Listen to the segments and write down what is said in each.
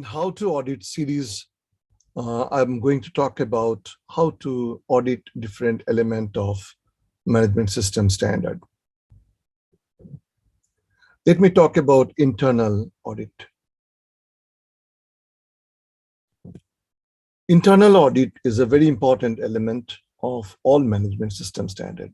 How to Audit series, I'm going to talk about how to audit different element of management system standard. Let me talk about internal audit. Internal audit is a very important element of all management system standard.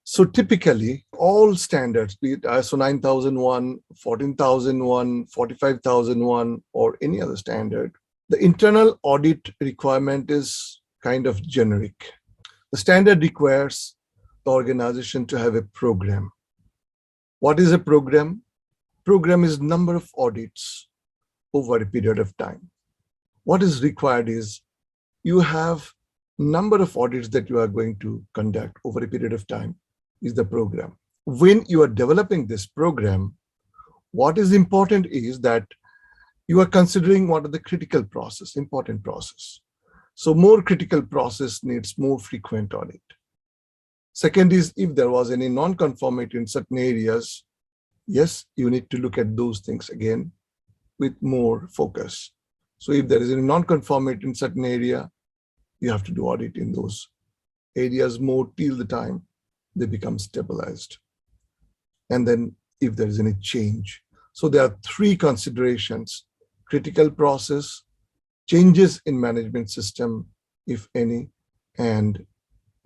So typically, all standards, be it ISO 9001, 14001, 45001, or any other standard, the internal audit requirement is kind of generic. The standard requires the organization to have a program. What is a program? Program is number of audits over a period of time. What is required is you have number of audits that you are going to conduct over a period of time is the program. When you are developing this program, what is important is that you are considering what are the critical process, important process. So more critical process needs more frequent audit. Second is if there was any non-conformity in certain areas, yes, you need to look at those things again with more focus. So if there is any non-conformity in certain area, you have to do audit in those areas more till the time they become stabilized. And then if there is any change. So there are three considerations: critical process, changes in management system, if any, and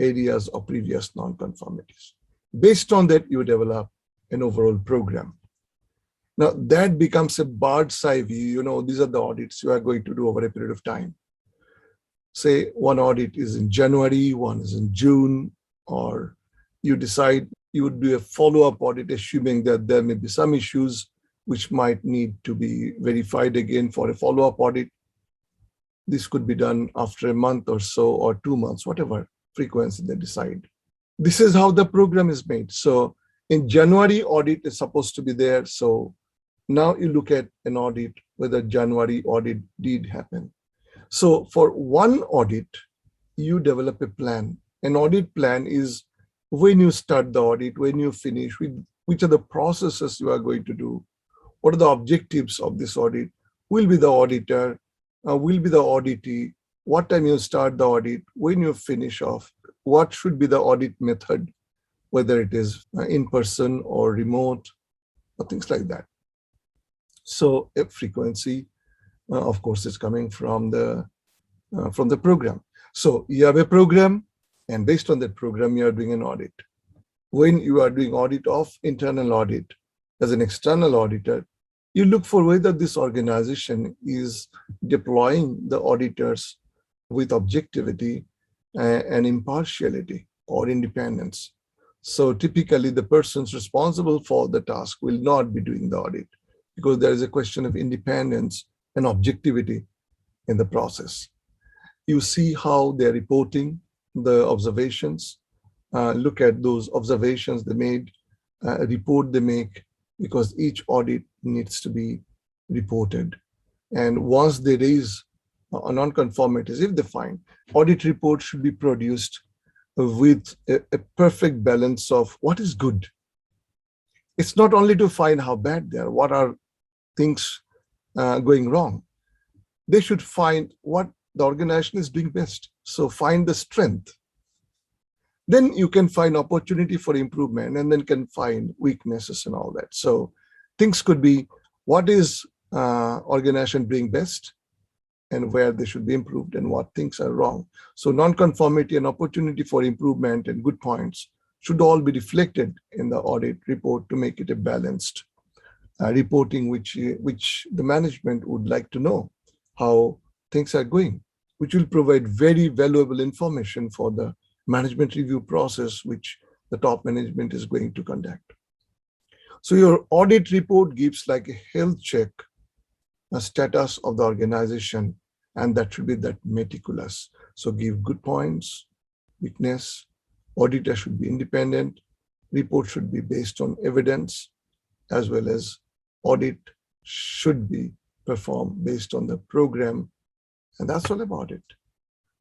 areas of previous non-conformities. Based on that, you develop an overall program. Now that becomes a bird's eye view. You know, these are the audits you are going to do over a period of time. Say one audit is in January, one is in June, or you decide you would do a follow-up audit, assuming that there may be some issues which might need to be verified again for a follow-up audit. This could be done after a month or so, or 2 months, whatever frequency they decide. This is how the program is made. So in January, audit is supposed to be there. So now you look at an audit, whether January audit did happen. So for one audit, you develop a plan. An audit plan is when you start the audit, when you finish, which are the processes you are going to do, what are the objectives of this audit, will be the auditor, will be the auditee, what time you start the audit, when you finish off, what should be the audit method, whether it is in person or remote, or things like that. So a frequency, of course, is coming from the program. So you have a program, and based on that program, you are doing an audit. When you are doing audit of internal audit as an external auditor, you look for whether this organization is deploying the auditors with objectivity and impartiality or independence. So typically the persons responsible for the task will not be doing the audit because there is a question of independence and objectivity in the process. You see how they're reporting the observations, look at those observations they made, report they make, because each audit needs to be reported. And once they raise non-conformities, if they find, audit report should be produced with a perfect balance of what is good. It's not only to find how bad they are, what are things going wrong. They should find what the organization is doing best. So find the strength. Then you can find opportunity for improvement, and then can find weaknesses and all that. So things could be what is organization doing best and where they should be improved and what things are wrong. So non-conformity and opportunity for improvement and good points should all be reflected in the audit report to make it a balanced reporting, which the management would like to know how things are going, which will provide very valuable information for the management review process, which the top management is going to conduct. So your audit report gives like a health check, a status of the organization, and that should be that meticulous. So give good points, weakness, auditor should be independent, report should be based on evidence, as well as audit should be performed based on the program. And that's all about it.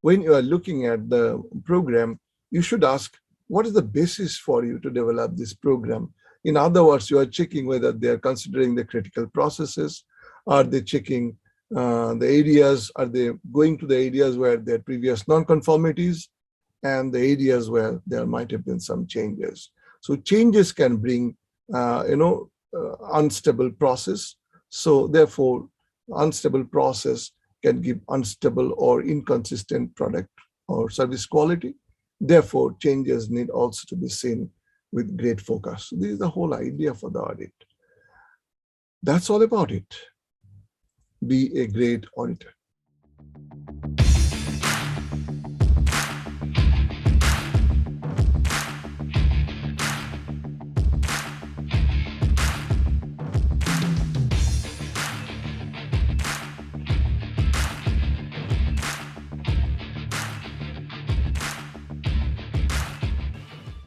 When you are looking at the program, you should ask, what is the basis for you to develop this program? In other words, you are checking whether they are considering the critical processes. Are they checking The areas, are they going to the areas where there are previous non-conformities and the areas where there might have been some changes. So changes can bring, unstable process. So therefore, unstable process can give unstable or inconsistent product or service quality. Therefore, changes need also to be seen with great focus. So this is the whole idea for the audit. That's all about it. Be a great auditor.